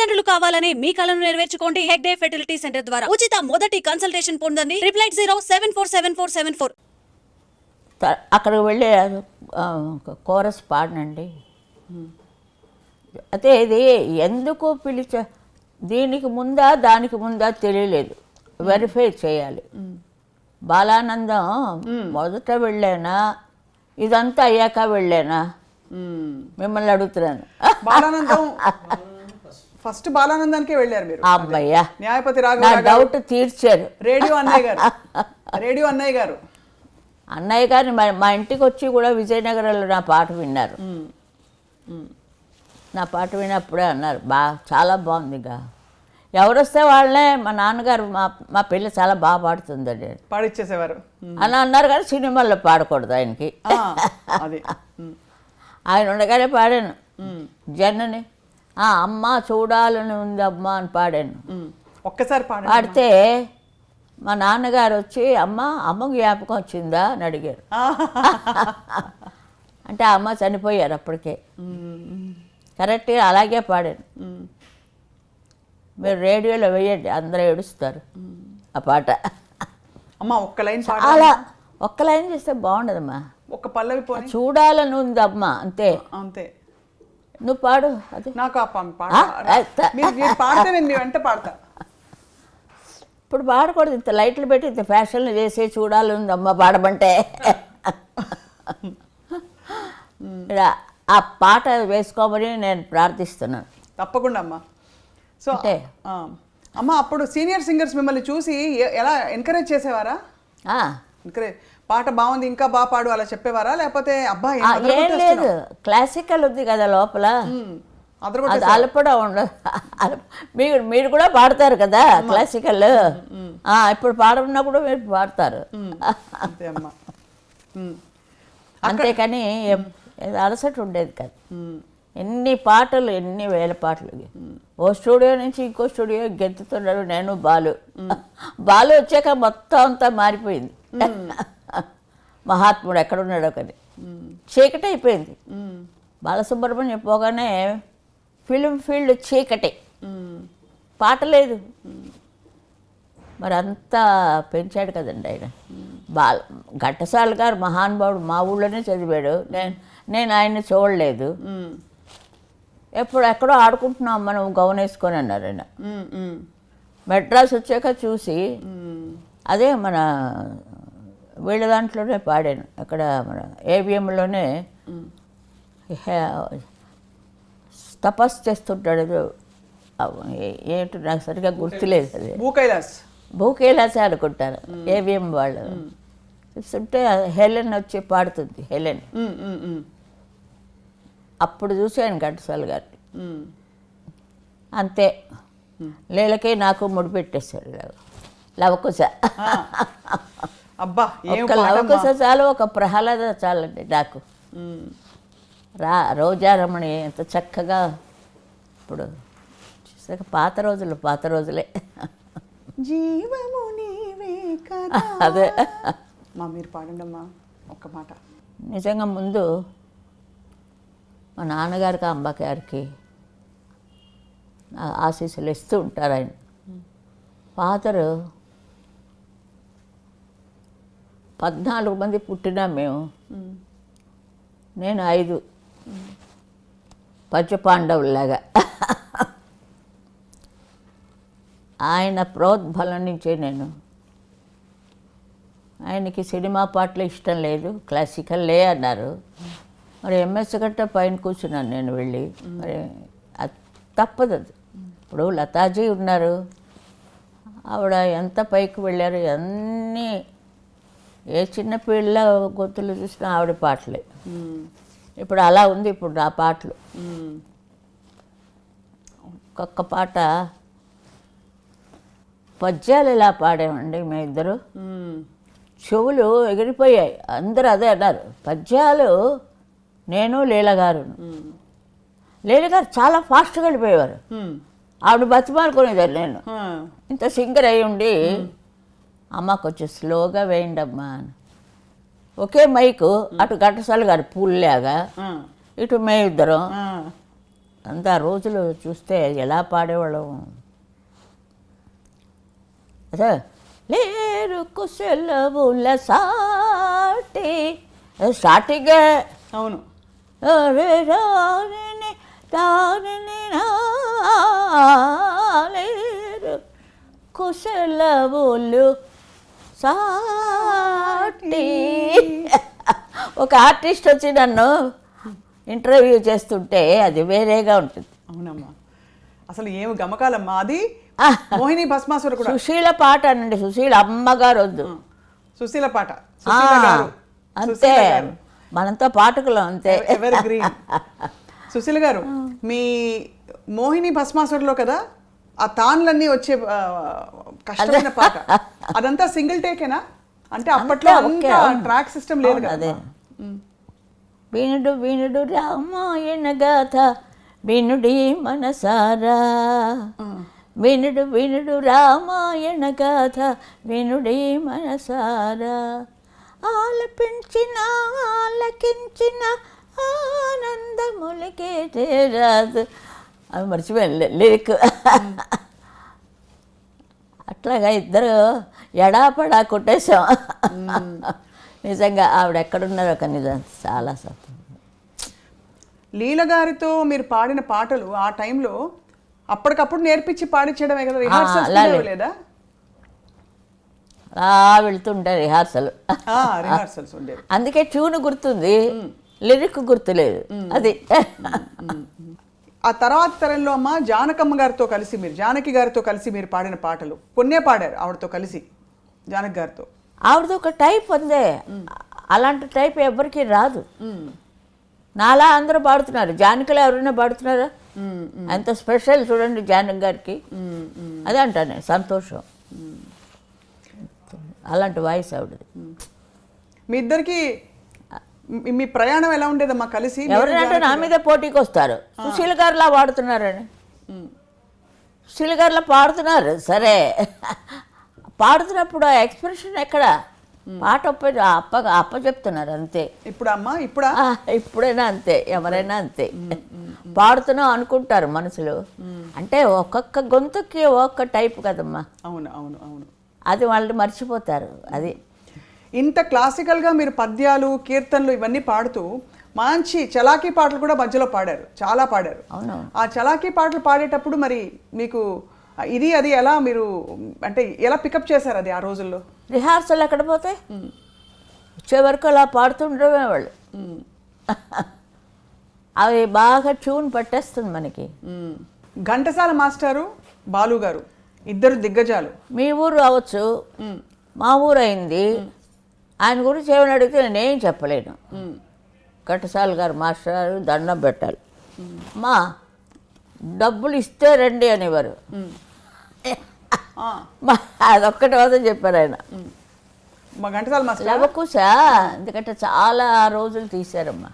తల్లిదండ్రులు కావాలని మీ కలను నెరవేర్చుకోండి హెగ్డే ఫెర్టిలిటీ సెంటర్ ద్వారా ఉచిత మొదటి కన్సల్టేషన్ పొందండి 88074747474. అక్కడికి వెళ్ళి కోరస్ పాడనండి. అయితే ఇది ఎందుకు దీనికి ముందా దానికి ముందా తెలియలేదు, వెరిఫై చేయాలి. బాలానందం మొదట వెళ్ళానా ఇదంతా అయ్యాక వెళ్ళానా మిమ్మల్ని అడుగుతున్నాను. బాలానందం ఫస్ట్ బాలానందానికే వెళ్ళారు మీరు. అబ్బయ్యా, న్యాయపతి నా రాఘవ డౌట్ తీర్చారు. రేడియో అన్నయ్య గారు అన్నయ్య గారిని మా ఇంటికి వచ్చి కూడా విజయనగరంలో నా పాట విన్నారు. నా పాట విన్నప్పుడే అన్నారు, చాలా బాగుందిగా, ఎవరు వస్తే వాళ్ళనే మా నాన్నగారు మా పిల్ల చాలా బాగా పాడుతుందండి పాడిచ్చేసేవారు అని అన్నారు. కానీ సినిమాల్లో పాడకూడదు ఆయనకి. ఆయన ఉండగానే పాడాను జనని అమ్మ చూడాలని ఉంది అమ్మ అని పాడాను. ఒక్కసారి పాడితే మా నాన్నగారు వచ్చి అమ్మ జ్ఞాపకం వచ్చిందా అని అడిగారు. అంటే అమ్మ చనిపోయారు అప్పటికే. కరెక్ట్గా అలాగే పాడాను. మీరు రేడియోలో వేయండి, అందరూ ఏడుస్తారు ఆ పాట. అమ్మ ఒక్క లైన్ అలా ఒక్క లైన్ చేస్తే బాగుండదమ్మా. ఒక పల్లవి చూడాలని ఉంది అమ్మ, అంతే అంతే. నువ్వు పాడు. అది నాకు వెంట పాడతా. ఇప్పుడు పాడకూడదు, ఇంత లైట్లు పెట్టి ఇంత ఫ్యాషన్లు చేసి చూడాలని ఉంది అమ్మ పాడమంటే. ఆ పాట వేసుకోమని నేను ప్రార్థిస్తున్నాను. తప్పకుండా అమ్మా. సో అమ్మ అప్పుడు సీనియర్ సింగర్స్ మిమ్మల్ని చూసి ఎలా ఎంకరేజ్ చేసేవారా? ఎంకరేజ్, పాట బాగుంది ఇంకా బాగా పాడు అలా చెప్పేవారా, లేకపోతే అబ్బాయి ఏం లేదు, క్లాసికల్ ఉంది కదా లోపల, అది అలపడం ఉండదు. మీరు కూడా పాడతారు కదా క్లాసికల్, ఇప్పుడు పాడమన్నప్పుడు మీరు పాడతారు అంతేకాని అలసట ఉండేది కాదు. ఎన్ని పాటలు, ఎన్ని వేల పాటలు. ఓ స్టూడియో నుంచి ఇంకో స్టూడియో గెంతుతున్నాడు నేను బాలు వచ్చాక మొత్తం అంతా మారిపోయింది. మహాత్ముడు ఎక్కడున్నాడో కానీ చీకటి అయిపోయింది. బాలసుబ్రహ్మణ్యం పోగానే ఫిల్మ్ ఫీల్డ్ చీకటి, పాట లేదు. మరి అంతా పెంచాడు కదండి ఆయన. ఘంటసాల గారు మహానుభావుడు, మా ఊళ్ళోనే చదివాడు. నేను ఆయన్ని చూడలేదు. ఎక్కడో ఆడుకుంటున్నాం మనం గౌన్ వేసుకొని అన్నారు ఆయన. మెడ్రాస్ వచ్చాక చూసి అదే మన వీళ్ళ దాంట్లోనే పాడాను. అక్కడ మన ఏవిఎంలోనే తపస్సు చేస్తుంటాడు. ఏంటో నాకు సరిగ్గా గుర్తులేదు. అది భూకైలాసే అనుకుంటారు ఏవిఎం వాళ్ళు. చూస్తుంటే హెలెన్ వచ్చి పాడుతుంది. హెలెన్ అప్పుడు చూశాను ఘంటసాల గారిని. అంతే, లీలకే నాకు ముడిపెట్టేశారు లవకుశ. ఒక లవకుశ చాలు, ఒక ప్రహ్లాద చాలండి నాకు. రోజారమణి ఎంత చక్కగా. ఇప్పుడు చూసాక పాత రోజులే. జీవము నీవే కదా. అదే మీరు పాడండి అమ్మా ఒక్క మాట. నిజంగా ముందు మా నాన్నగారికి అంబగారికి ఆశీస్సులు ఇస్తూ ఉంటారు ఆయన. ఫాదరు 14 మంది పుట్టినా మేము, నేను 5 పంచపాండవులాగా. ఆయన ప్రోద్బలం నుంచే నేను. ఆయనకి సినిమా పాటలు ఇష్టం లేదు, క్లాసికల్లే అన్నారు. మరి ఎంఎస్ గట్ట పైన కూర్చున్నాను నేను వెళ్ళి. మరి అది తప్పదు. అది ఇప్పుడు లతాజీ ఉన్నారు, ఆవిడ ఎంత పైకి వెళ్ళారు. అన్నీ ఏ చిన్న పిల్ల గొంతులు చూసినా ఆవిడ పాటలే. ఇప్పుడు అలా ఉంది ఇప్పుడు నా పాటలు. ఒక్కొక్క పాట పద్యాలు ఇలా పాడామండి మేమిద్దరు. చెవులు ఎగిరిపోయాయి. అందరూ అదే అన్నారు. పద్యాలు నేను లీలగారు చాలా ఫాస్ట్గా వెళ్ళిపోయేవారు. ఆవిడ బతిమాలుకునేదాన్ని. నేను ఇంత సింగర్ అయి ఉండి అమ్మ కొంచెం స్లోగా వేయండి అమ్మా అని. ఒకే మైకు, అటు ఘంటసాల గారు పూల్లాగా, ఇటు మేమిద్దరం. అంత ఆ రోజులు చూస్తే ఎలా పాడేవాళ్ళం. అదే లేరు కుశలవుల సాటి, అది స్టార్టింగే. అవును. లేరు కుశలవులు సాటి. ఒక ఆర్టిస్ట్ వచ్చి నన్ను ఇంటర్వ్యూ చేస్తుంటే అది వేరేగా ఉంటుంది. అవునమ్మా, అసలు ఏమి గమకాలమ్మా అది. మోహిని భస్మాసుర కూడా సుశీల పాట అనండి, సుశీల అమ్మగారు వద్దు, సుశీల పాట, సుశీల గారు. అంతే, మనంతా పాటకులం అంతే. Ever green. సుశీల గారు, మీ మోహిని భస్మాసురలో కదా ఆ తాన్లన్నీ వచ్చే కష్టమైన పాట, అదంతా సింగిల్ టేకేనా? అంటే అప్పట్లో ట్రాక్ సిస్టమ్ లేదు కదా. అదే వినుడు వినుడు రామాయణ గాథ వినుడి మనసారా, వినుడు వినుడు రామాయణ గాథ వినుడి మనసారా, ఆలపించిన ఆలకించిన ఆనందములకే చేరాదు. అవి మర్చిపోయాను లిరిక్. అట్లాగా ఇద్దరు ఎడాపడా కొట్టేశాం. నిజంగా ఆవిడ ఎక్కడున్నారో కానీ నిజం చాలా సంతోషం. లీల గారితో మీరు పాడిన పాటలు ఆ టైంలో అప్పటికప్పుడు నేర్పించి పాడించడమే కదా, రిహార్సల్స్ లేదా? వెళ్తుంటే రిహార్సల్, రిహార్సల్స్ ఉండేవి. అందుకే ట్యూన్ గుర్తుంది, లిరిక్ గుర్తులేదు. అది ఆ తర్వాత తరంలో అమ్మ జానకమ్మ గారితో కలిసి మీరు, జానకి గారితో కలిసి మీరు పాడిన పాటలు కొన్నే పాడారు ఆవిడతో కలిసి, జానకి గారితో. ఆవిడది ఒక టైప్ అందే, అలాంటి టైప్ ఎవరికి రాదు. నాలా అందరూ పాడుతున్నారు, జానకిలో ఎవరైనా పాడుతున్నారా? అంత స్పెషల్ చూడండి జానకి గారికి. అదే అంటానే సంతోషం, అలాంటి వాయిస్ ఆవిడది. మీ ఇద్దరికి మీ ప్రయాణం ఎలా ఉండేదమ్మా కలిసి? ఎవరైనా నా మీద పోటీకి వస్తారు, సుశీల గారిలా పాడుతున్నారని. సుశీల గారిలా పాడుతున్నారు సరే, పాడుతున్నప్పుడు ఆ ఎక్స్ప్రెషన్ ఎక్కడ? పాట అప్ప చెప్తున్నారు అంతే. ఇప్పుడు అమ్మా ఇప్పుడైనా అంతే, ఎవరైనా అంతే. పాడుతున్నాం అనుకుంటారు మనసులో, అంటే ఒక్కొక్క గొంతుకి ఒక్కొక్క టైప్ కదమ్మా. అవును అవును అవును, అది వాళ్ళు మర్చిపోతారు. అది ఇంత క్లాసికల్గా మీరు పద్యాలు కీర్తనలు ఇవన్నీ పాడుతూ మంచి చలాకీ పాటలు కూడా మధ్యలో పాడారు, చాలా పాడారు. అవును. ఆ చలాకీ పాటలు పాడేటప్పుడు మరి మీకు ఇది అది ఎలా మీరు అంటే ఎలా పికప్ చేశారు అది ఆ రోజుల్లో? రిహార్సల్ ఎక్కడ పోతే వచ్చే వరకు అలా పాడుతుండమే వాళ్ళు. అవి బాగా ట్యూన్ పట్టేస్తుంది మనకి. ఘంటసాల మాస్టారు, బాలు గారు ఇద్దరు దిగ్గజాలు. మీ ఊరు అవ్వచ్చు, మా ఊరు అయింది. ఆయన గురించి ఏమైనా అడిగితే నేనేం చెప్పలేను. ఘంటసాల గారు మాస్టర్ దండం పెట్టాలి. మా డబ్బులు ఇస్తే రండి అనేవారు. అదొక్కటి మాత్రం చెప్పారు ఆయన. మా ఘంటసాల మాస్టర్ లవకుశా, ఎందుకంటే చాలా రోజులు తీశారమ్మా.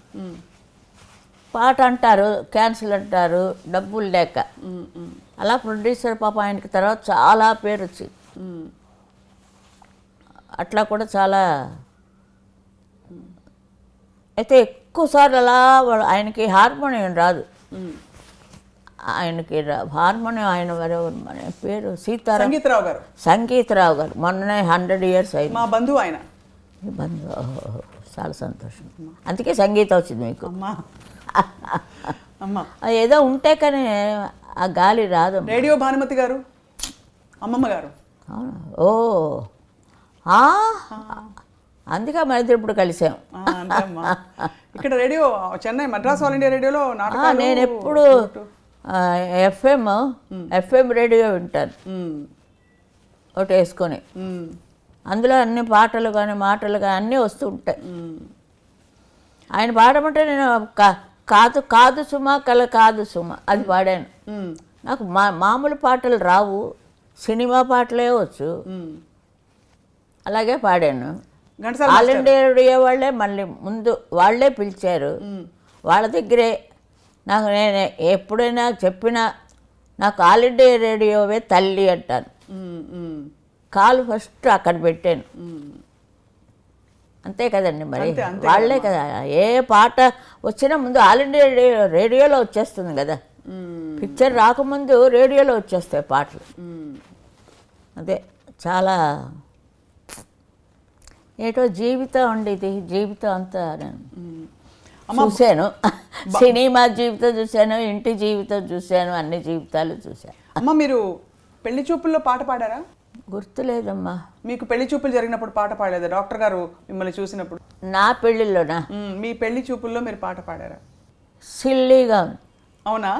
పాట అంటారు, క్యాన్సిల్ అంటారు, డబ్బులు లేక. అలా ప్రొడ్యూసర్ పాప ఆయనకి తర్వాత చాలా పేరు వచ్చింది. అట్లా కూడా చాలా. అయితే ఎక్కువసార్లు అలా ఆయనకి హార్మోనియం రాదు. ఆయనకి హార్మోనియం ఆయన మన పేరు సంగీతరావు గారు. సంగీతరావు గారు మొన్ననే 100 years అయింది. మా బంధువు ఆయన. బంధువు, చాలా సంతోషం. అందుకే సంగీతం వచ్చింది మీకు. ఏదో ఉంటే కానీ ఆ గాలి రాదు. రేడియో భానుమతి గారు, అమ్మమ్మ గారు. ఓ అందుకే మన ఇద్దరు ఇప్పుడు కలిసాం. ఇక్కడ radio Chennai Madras all India రేడియోలో నాటకాలు. నేను ఎప్పుడు ఎఫ్ఎం రేడియో వింటాను ఒకటి వేసుకొని. అందులో అన్ని పాటలు కానీ మాటలు కానీ అన్నీ వస్తూ ఉంటాయి. ఆయన పాడమంటే నేను కాదు కాదు సుమ కల కాదు సుమ అది పాడాను. నాకు మామూలు పాటలు రావు, సినిమా పాటలే వచ్చు, అలాగే పాడాను. ఆల్ ఇండియా రేడియో వాళ్ళే మళ్ళీ ముందు వాళ్ళే పిలిచారు. వాళ్ళ దగ్గరే నాకు నేను ఎప్పుడైనా చెప్పినా నాకు ఆల్ ఇండియా రేడియోవే తల్లి అంటాను. కాలు ఫస్ట్ అక్కడ పెట్టాను. అంతే కదండి మరి, వాళ్ళే కదా. ఏ పాట వచ్చినా ముందు ఆల్ ఇండియా రేడియోలో వచ్చేస్తుంది కదా. పిక్చర్ రాకముందు రేడియోలో వచ్చేస్తాయి పాటలు. అదే చాలా ఏటో జీవితం ఉండేది, జీవితం అంతా నేను చూశాను. సినిమా జీవితం చూశాను, ఇంటి జీవితం చూశాను, అన్ని జీవితాలు చూశాను. అమ్మ మీరు పెళ్లి చూపుల్లో పాట పాడారా? గుర్తులేదమ్మా. మీకు పెళ్లి చూపులు జరిగినప్పుడు పాట పాడలేదా డాక్టర్ గారు మిమ్మల్ని చూసినప్పుడు? నా పెళ్ళిళ్ళోనా? మీ పెళ్లి చూపుల్లో మీరు పాట పాడారా? సిల్లీగా ఉంది, అవునా?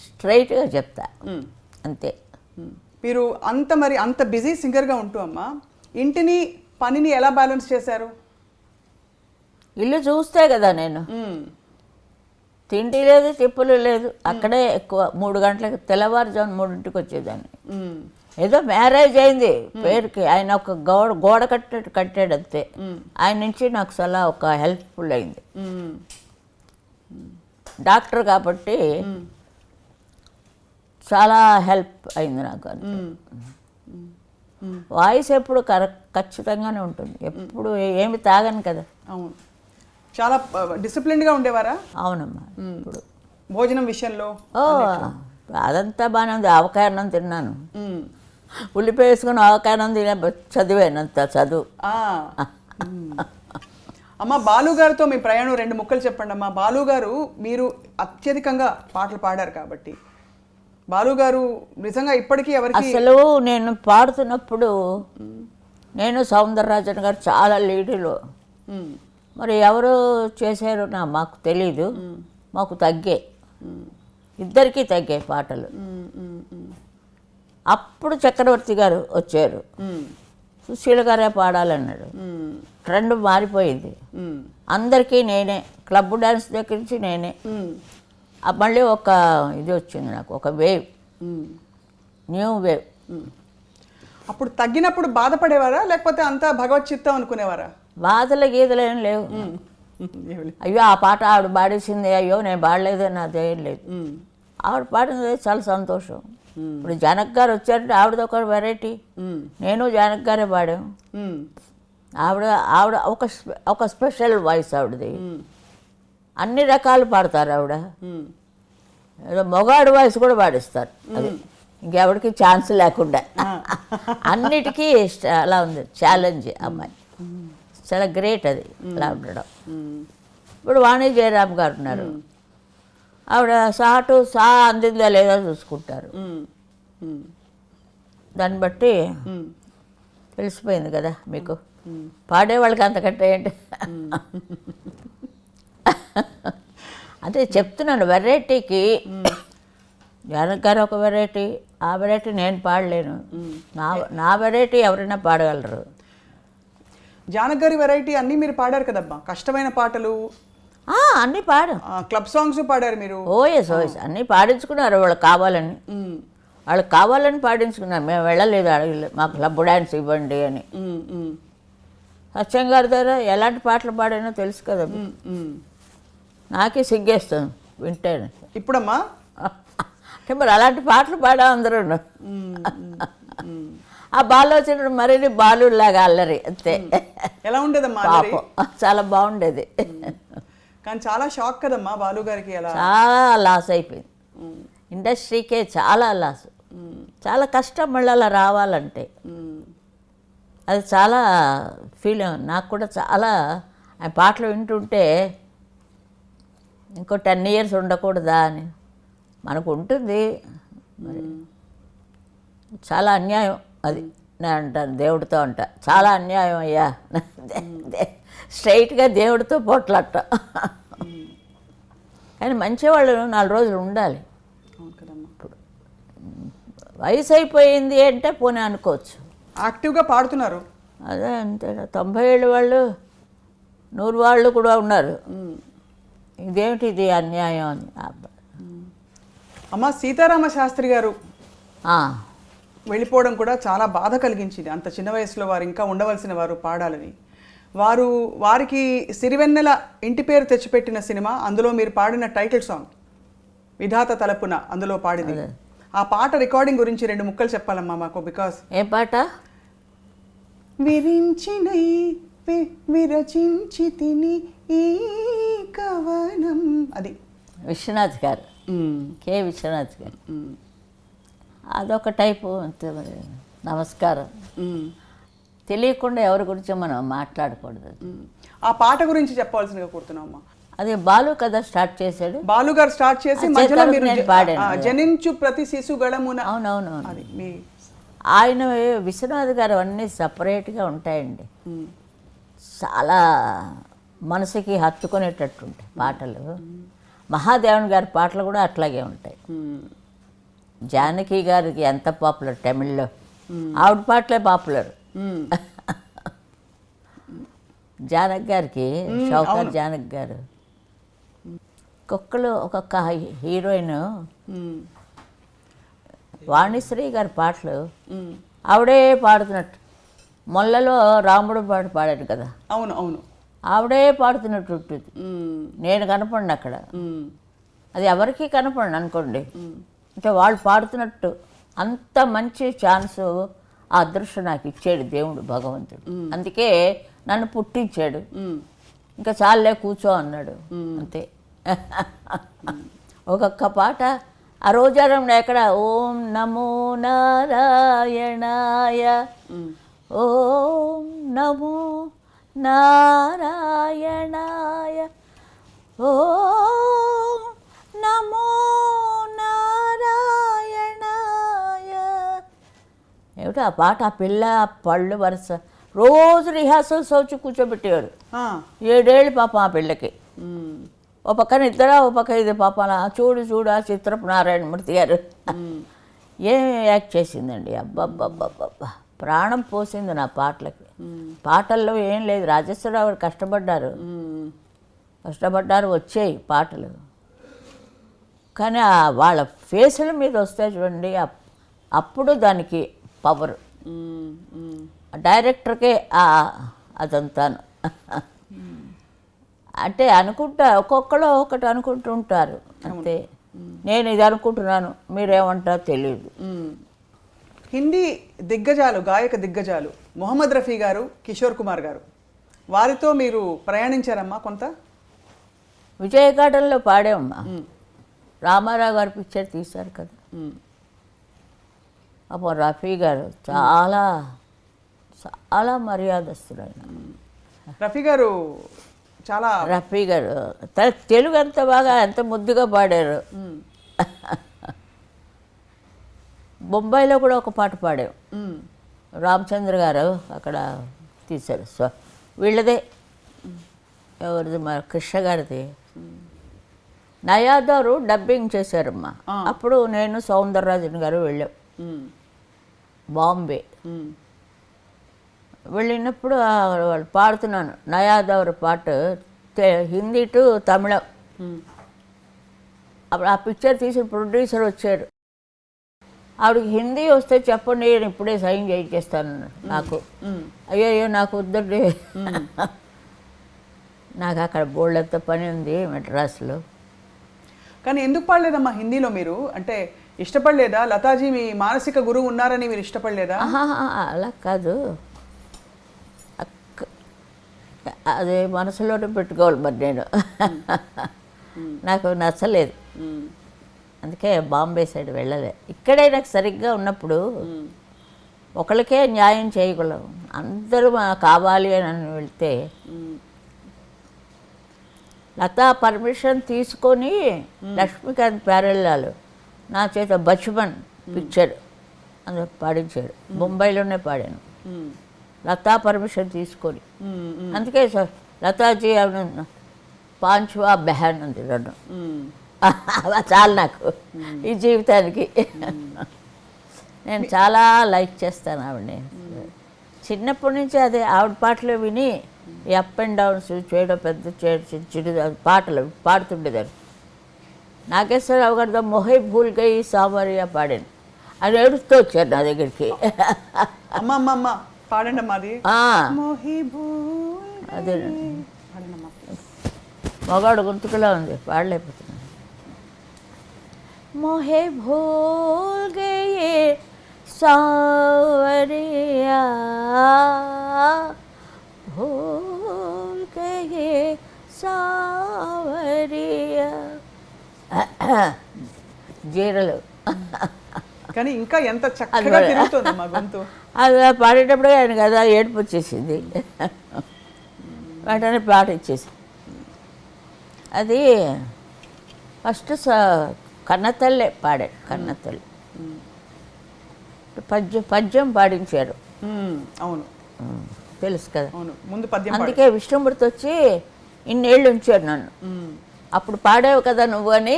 స్ట్రైట్గా చెప్తా అంతే. మీరు అంత బిజీ సింగర్గా ఉంటూ అమ్మా ఇంటిని పనిని ఎలా బ్యాలెన్స్ చేశారు? ఇల్లు చూస్తే కదా నేను, తిండి లేదు తిప్పులు లేదు, అక్కడే ఎక్కువ. 3 గంటలకు తెల్లవారుజాము 3ంటికి వచ్చేదాన్ని. ఏదో మ్యారేజ్ అయింది పేరుకి, ఆయన ఒక గోడ కట్టాడు అంతే. ఆయన నుంచి నాకు చాలా ఒక హెల్ప్ఫుల్ అయింది. డాక్టర్ కాబట్టి చాలా హెల్ప్ అయింది నాకు. వాయిస్ ఎప్పుడు ఖచ్చితంగానే ఉంటుంది, ఎప్పుడు ఏమి తాగను కదా. అవును, చాలా డిసిప్లిన్డ్గా ఉండేవారా? అవునమ్మా. ఇప్పుడు భోజనం విషయంలో అదంతా బాగానే ఉంది. ఆవకాయ అన్నం తిన్నాను, ఉల్లిపాయ వేసుకుని ఆవకాయ అన్నం తినే చదివానంత చదువు. అమ్మ బాలు గారితో మీ ప్రయాణం 2 ముక్కలు చెప్పండి అమ్మా. బాలు గారు మీరు అత్యధికంగా పాటలు పాడారు కాబట్టి బాలు గారు నిజంగా ఇప్పటికీ ఎవరికి అసలు నేను పాడుతున్నప్పుడు నేను సౌందరరాజన్ గారు చాలా లీడులో, మరి ఎవరు చేశారో మాకు తెలీదు. మాకు తగ్గాయి, ఇద్దరికీ తగ్గాయి పాటలు. అప్పుడు చక్రవర్తి గారు వచ్చారు, సుశీల గారే పాడాలన్నాడు. ట్రెండ్ మారిపోయింది, అందరికీ నేనే, క్లబ్ డ్యాన్స్ దగ్గర నుంచి నేనే. మళ్ళీ ఒక ఇది వచ్చింది నాకు, ఒక వేవ్, న్యూ వేవ్. అప్పుడు తగ్గినప్పుడు బాధపడేవారా లేకపోతే అంతా భగవత్ చిత్తం అనుకునేవారా? బాధలు గీతలు ఏం లేవు. అయ్యో ఆ పాట ఆవిడ పాడేసింది, అయ్యో నేను పాడలేదని అదేం లేదు. ఆవిడ పాడింది చాలా సంతోషం. ఇప్పుడు జానక్ గారు వచ్చారంటే ఆవిడది ఒక వెరైటీ, నేను జానక్ గారే పాడాము. ఆవిడ ఆవిడ ఒక స్పెషల్ వాయిస్ ఆవిడది, అన్ని రకాలు పాడతారు ఆవిడ. ఏదో మొగాడు వాయిస్ కూడా పాడిస్తారు, అది ఇంకెవరికి ఛాన్స్ లేకుండా. అన్నిటికీ అలా ఉంది ఛాలెంజ్. అమ్మాయి చాలా గ్రేట్ అది అలా ఉండడం. ఇప్పుడు వాణి జయరామ్ గారు ఉన్నారు, ఆవిడ సాటు సా అందిందా లేదా చూసుకుంటారు. దాన్ని బట్టి తెలిసిపోయింది కదా మీకు, పాడేవాళ్ళకి అంతకంటే ఏంటి. అంటే చెప్తున్నాను, వెరైటీకి జానక్ గారు ఒక వెరైటీ, ఆ వెరైటీ నేను పాడలేను. నా వెరైటీ ఎవరైనా పాడగలరు. జానక్ గారి వెరైటీ అన్నీ మీరు పాడారు కదమ్మా, కష్టమైన పాటలు అన్నీ పాడాం. క్లబ్ సాంగ్స్ పాడారు మీరు. ఓఎస్ అన్నీ పాడించుకున్నారు వాళ్ళకి కావాలని, వాళ్ళకి కావాలని పాడించుకున్నారు. మేము వెళ్ళలేదు, అడగలేదు మాకు క్లబ్ డ్యాన్స్ ఇవ్వండి అని. సత్యం గారి దగ్గర ఎలాంటి పాటలు పాడానో తెలుసు కదా, నాకే సిగ్గేస్తుంది వింటేనే. ఇప్పుడమ్మా అంటే మరి అలాంటి పాటలు పాడా అందరూ. ఆ బాలు వచ్చినప్పుడు మరీ బాలులాగా అల్లరి అంతే. ఎలా ఉండేదమ్మా? పాపం చాలా బాగుండేది, కానీ చాలా షాక్ కదమ్మా బాలు గారికి. ఎలా చాలా లాస్ అయిపోయింది ఇండస్ట్రీకే, చాలా లాస్. చాలా కష్టం మళ్ళీ అలా రావాలంటే. అది చాలా ఫీల్ నాకు కూడా. చాలా ఆ పాటలు వింటుంటే ఇంకో 10 years ఉండకూడదా అని మనకు ఉంటుంది. మరి చాలా అన్యాయం అది. నేను అంటాను దేవుడితో చాలా అన్యాయం అయ్యా, స్ట్రైట్గా దేవుడితో పోట్లాట. కానీ మంచివాళ్ళు 4 రోజులు ఉండాలి. ఇప్పుడు వయసు అయిపోయింది అంటే పోనీ అనుకోవచ్చు. యాక్టివ్గా పాడుతున్నారు, అదే అంతే. 90 ఏళ్ళ వాళ్ళు 100 వాళ్ళు కూడా ఉన్నారు. ఇదేమిటి ఇది అన్యాయం అని. అమ్మ సీతారామ శాస్త్రి గారు వెళ్ళిపోవడం కూడా చాలా బాధ కలిగించింది. అంత చిన్న వయసులో వారు ఇంకా ఉండవలసిన వారు పాడాలని. వారికి సిరివెన్నెల ఇంటి పేరు తెచ్చిపెట్టిన సినిమా, అందులో మీరు పాడిన టైటిల్ సాంగ్ విధాత తలపున, అందులో పాడింది. ఆ పాట రికార్డింగ్ గురించి 2 ముక్కలు చెప్పాలమ్మా మాకు. బికాస్ ఏ పాట? విరించినై విరచించి తిని ఈ కవనం, అది విశ్వనాథ్ గారు, కె విశ్వనాథ్ గారు. అదొక టైపు అంతే. మరి నమస్కారం. తెలియకుండా ఎవరి గురించి మనం మాట్లాడకూడదు. ఆ పాట గురించి చెప్పవలసిందిగా కోరుతున్నామమ్మా. అది బాలు కదా స్టార్ట్ చేశాడు. బాలు గారు స్టార్ట్ చేసి ఆ మధ్యలో చేతులకు మీరు నేను పాడాను. జనించు ప్రతి శిశు గళమున. అవునవునవును. అది మీ ఆయన విశ్వనాథ్ గారు అన్నీ సపరేట్గా ఉంటాయండి. చాలా మనసుకి హత్తుకునేటట్టు ఉంటాయి పాటలు. మహాదేవన్ గారి పాటలు కూడా అట్లాగే ఉంటాయి. జానకి గారికి ఎంత పాపులర్ తమిళ్లో, ఆవిడ పాటలే పాపులర్. జానక్ గారికి, షౌకర్ జానక్ గారు, ఒక్కొక్క హీరోయిన్ వాణిశ్రీ గారి పాటలు ఆవిడే పాడుతున్నట్టు. మొల్లలో రాముడు పాట పాడాడు కదా, అవును అవును, ఆవిడే పాడుతున్నట్టు ఉంటుంది. నేను కనపడిన అక్కడ, అది ఎవరికి కనపడను అనుకోండి, అంటే వాళ్ళు పాడుతున్నట్టు. అంత మంచి ఛాన్సు, ఆ అదృష్టం నాకు ఇచ్చాడు దేవుడు భగవంతుడు. అందుకే నన్ను పుట్టించాడు. ఇంకా చాలే కూర్చో అన్నాడు అంతే. ఒక్కొక్క పాట ఆ రోజారంలో ఎక్కడ ఓం నమో నారాయణాయ, ఓం నమో నారాయణాయ, ఓం నమో నారాయణాయ. ఏమిటి ఆ పాట, ఆ పిల్ల పళ్ళు వరుస రోజు రిహార్సల్స్ వచ్చి కూర్చోబెట్టేవారు. 7 ఏళ్ళు పాపం ఆ పిల్లకి. ఓ పక్కన ఇద్దరా, ఓ పక్క ఇది పాప. చూడు ఆ చిత్రపు నారాయణమూర్తి గారు ఏం యాక్ట్ చేసిందండి. అబ్బబ్బబ్బబ్బబ్బా, ప్రాణం పోసింది నా పాటలకి. పాటల్లో ఏం లేదు, రాజేశ్వరరావు గారు కష్టపడ్డారు, వచ్చాయి పాటలు. కానీ వాళ్ళ ఫేసుల మీద వస్తే చూడండి, అప్పుడు దానికి పవర్. డైరెక్టర్కే అదంతాను. అంటే అనుకుంటా, ఒక్కొక్కరు ఒకటి అనుకుంటూ ఉంటారు అంతే. నేను ఇది అనుకుంటున్నాను, మీరేమంటారో తెలియదు. హిందీ దిగ్గజాలు, గాయక దిగ్గజాలు మొహమ్మద్ రఫీ గారు, కిషోర్ కుమార్ గారు, వారితో మీరు ప్రయాణించారమ్మా కొంత? విజయ గార్డెన్లో పాడామమ్మా. రామారావు గారు పిక్చర్ తీశారు కదా. అప్పుడు రఫీ గారు చాలా చాలా మర్యాదస్తుడు ఆయన. రఫీ గారు చాలా, రఫీ గారు తెలుగు ఎంత బాగా, ఎంత ముద్దుగా పాడారు. బొంబాయిలో కూడా ఒక పాట పాడాం, రామచంద్ర గారు అక్కడ తీశారు. వీళ్ళదే, ఎవరిది, మరి కృష్ణ గారిది. నయాదారు డబ్బింగ్ చేశారమ్మా. అప్పుడు నేను సౌందరరాజన్ గారు వెళ్ళాం బాంబే. వెళ్ళినప్పుడు వాళ్ళు పాడుతున్నాను నయాదవర్ పాట, హిందీ టు తమిళం. అప్పుడు ఆ పిక్చర్ తీసిన ప్రొడ్యూసర్ వచ్చారు. ఆవిడకి హిందీ వస్తే చెప్పండి, నేను ఇప్పుడే సైన్ చేయించేస్తాను నాకు. అయ్యో నాకు వద్దండి, నాకు అక్కడ బోల్డంత పని ఉంది మెడ్రాస్లో. కానీ ఎందుకు పాడలేదమ్మా హిందీలో మీరు? అంటే ఇష్టపడలేదా? లతాజీ మీ మానసిక గురువు ఉన్నారని మీరు ఇష్టపడలేదా? అలా కాదు, అదే మనసులోనే పెట్టుకోవాలి మరి. నేను నాకు నచ్చలేదు, అందుకే బాంబే సైడ్ వెళ్ళలే. ఇక్కడే నాకు సరిగ్గా ఉన్నప్పుడు ఒకరికే న్యాయం చేయగలం, అందరూ కావాలి అని వెళ్తే. లతా పర్మిషన్ తీసుకొని లక్ష్మీకాంత్ ప్యారెల్లాలు నా చేత బచ్మన్ పిక్చర్ అందులో పాడించాడు. బొంబాయిలోనే పాడాను లతా పర్మిషన్ తీసుకొని. అందుకే సార్ లతాజీ పాంచ్వా బెహన్ ఉంది నన్ను, చాలు నాకు ఈ జీవితానికి. నేను చాలా లైక్ చేస్తాను ఆవిడని. చిన్నప్పటి నుంచి అదే ఆవిడ పాటలు విని ఈ అప్ అండ్ డౌన్స్ చేయడం, పెద్ద చిడు పాటలు పాడుతుండేదాన్ని. నాగేశ్వరరావు గారితో మొహే భూల్ గయి సామరియా పాడాను. అది ఏడుస్తూ వచ్చారు నా దగ్గరికి. అమ్మ పాడండి అమ్మా అది. అదే మగాడు గొంతుకులా ఉంది, పాడలేకపోతున్నాను. మొహే భూల్ గయే సావరియా भूल गए सावरिया జీరలు కానీ ఇంకా ఎంత చక్కగా తిరుగుతుంది మా గొంతు. అది పాడేటప్పుడు ఆయన కదా ఏడుపు వచ్చేసింది, వెంటనే పాట ఇచ్చేసి. అది ఫస్ట్ కన్నతల్లే పాడాడు, కన్నతల్లి పద్యం పాడించారు. అవును తెలుసు కదా. అవును, ముందు పద్యం అందుకే విష్ణుమూర్తి వచ్చి ఇన్నేళ్ళు ఉంచాడు నన్ను. అప్పుడు పాడావు కదా నువ్వు అని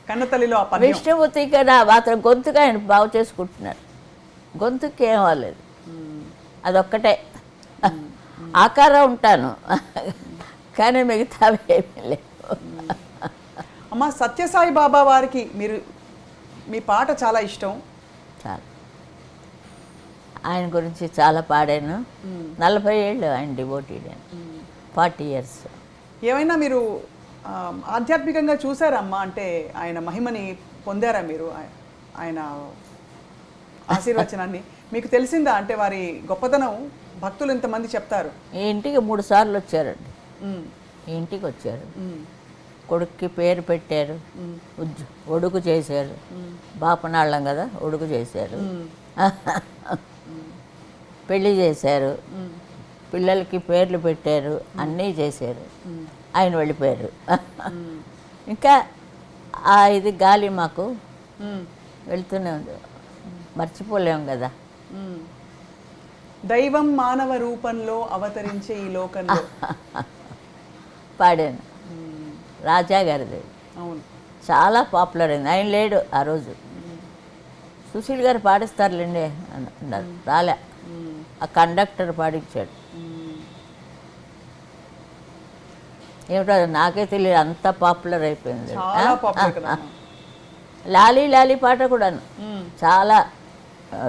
కన్నతల్లిలో ఆ పద్యం. విష్ణుమూర్తికి నా మాత్రం గొంతుగా ఆయన బాగు చేసుకుంటున్నారు. గొంతుకి ఏం అవ్వలేదు, అదొక్కటే ఆకారం ఉంటాను కానీ మిగతావి ఏమీ లేవు. అమ్మ సత్యసాయి బాబా వారికి మీరు మీ పాట చాలా ఇష్టం. చాలా ఆయన గురించి చాలా పాడాను. 40 ఏళ్ళు ఆయన డివోటీడ్, 40 years. ఏమైనా మీరు ఆధ్యాత్మికంగా చూసారమ్మా, అంటే ఆయన మహిమని పొందారా మీరు, ఆయన ఆశీర్వచనాన్ని మీకు తెలిసిందా? అంటే వారి గొప్పతనం భక్తులు ఇంతమంది చెప్తారు. ఈ ఇంటికి 3 సార్లు వచ్చారండి. ఈ ఇంటికి వచ్చారు, కొడుక్కి పేరు పెట్టారు, ఒడుగు చేశారు. బాపనాళ్ళం కదా, ఒడుగు చేశారు, పెళ్ళి చేశారు, పిల్లలకి పేర్లు పెట్టారు, అన్నీ చేశారు. ఆయన వెళ్ళిపోయారు. ఇంకా ఇది గాలి మాకు వెళ్తూనే ఉంది, మర్చిపోలేము కదా. దైవం మానవ రూపంలో అవతరించే ఈ లోకంలో పాడాను. రాజా గారిది అవును, చాలా పాపులర్ అయింది. ఆయన లేడు ఆ రోజు. సుశీల్ గారు పాడిస్తారులేండి అన్నారు, రాలే. ఆ కండక్టర్ పాడించాడు. ఏమిటో నాకే తెలియదు, అంత పాపులర్ అయిపోయింది. చాలా పాపులర్ కదా. లాలీ లాలీ పాట కూడాను చాలా